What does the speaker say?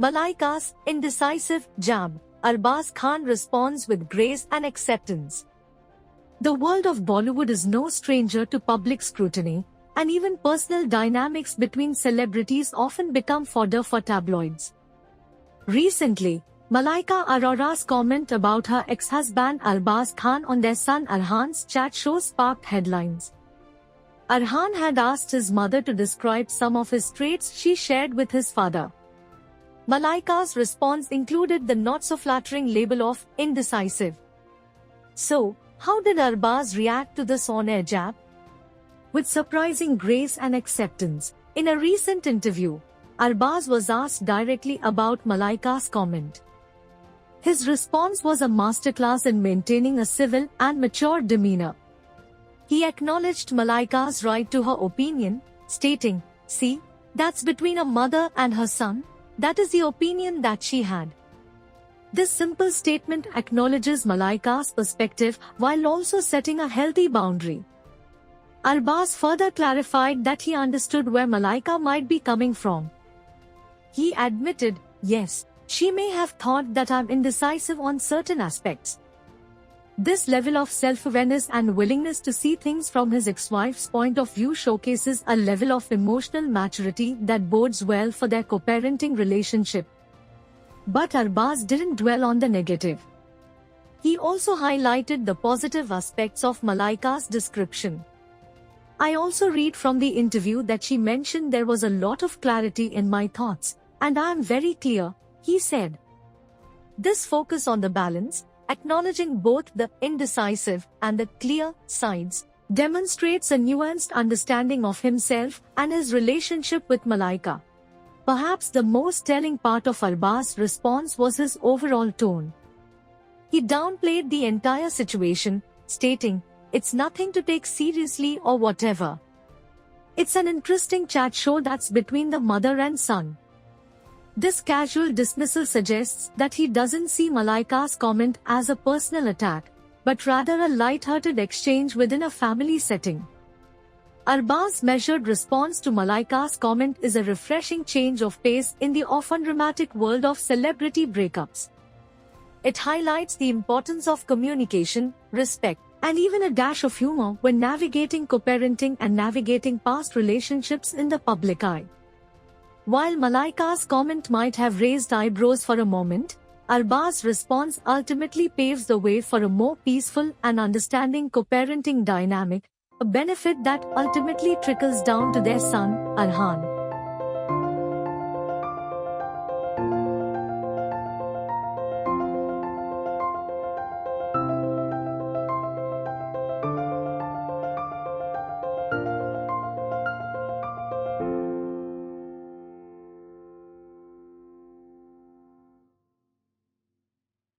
Malaika's indecisive jab, Arbaz Khan responds with grace and acceptance. The world of Bollywood is no stranger to public scrutiny, and even personal dynamics between celebrities often become fodder for tabloids. Recently, Malaika Arora's comment about her ex-husband Arbaz Khan on their son Arhan's chat show sparked headlines. Arhan had asked his mother to describe some of his traits she shared with his father. Malaika's response included the not-so-flattering label of indecisive. So, how did Arbaz react to this on-air jab? With surprising grace and acceptance. In a recent interview, Arbaz was asked directly about Malaika's comment. His response was a masterclass in maintaining a civil and mature demeanor. He acknowledged Malaika's right to her opinion, stating, "See, that's between a mother and her son, that is the opinion that she had." This simple statement acknowledges Malaika's perspective while also setting a healthy boundary. Arbaz further clarified that he understood where Malaika might be coming from. He admitted, "Yes, she may have thought that I'm indecisive on certain aspects." This level of self-awareness and willingness to see things from his ex-wife's point of view showcases a level of emotional maturity that bodes well for their co-parenting relationship. But Arbaz didn't dwell on the negative. He also highlighted the positive aspects of Malaika's description. "I also read from the interview that she mentioned there was a lot of clarity in my thoughts, and I am very clear," he said. This focus on the balance, acknowledging both the indecisive and the clear sides, demonstrates a nuanced understanding of himself and his relationship with Malaika. Perhaps the most telling part of Arbaz's response was his overall tone. He downplayed the entire situation, stating, "It's nothing to take seriously or whatever. It's an interesting chat show that's between the mother and son." This casual dismissal suggests that he doesn't see Malaika's comment as a personal attack, but rather a light-hearted exchange within a family setting. Arbaz's measured response to Malaika's comment is a refreshing change of pace in the often dramatic world of celebrity breakups. It highlights the importance of communication, respect, and even a dash of humor when navigating co-parenting and navigating past relationships in the public eye. While Malaika's comment might have raised eyebrows for a moment, Arbaz's response ultimately paves the way for a more peaceful and understanding co-parenting dynamic, a benefit that ultimately trickles down to their son, Arhan.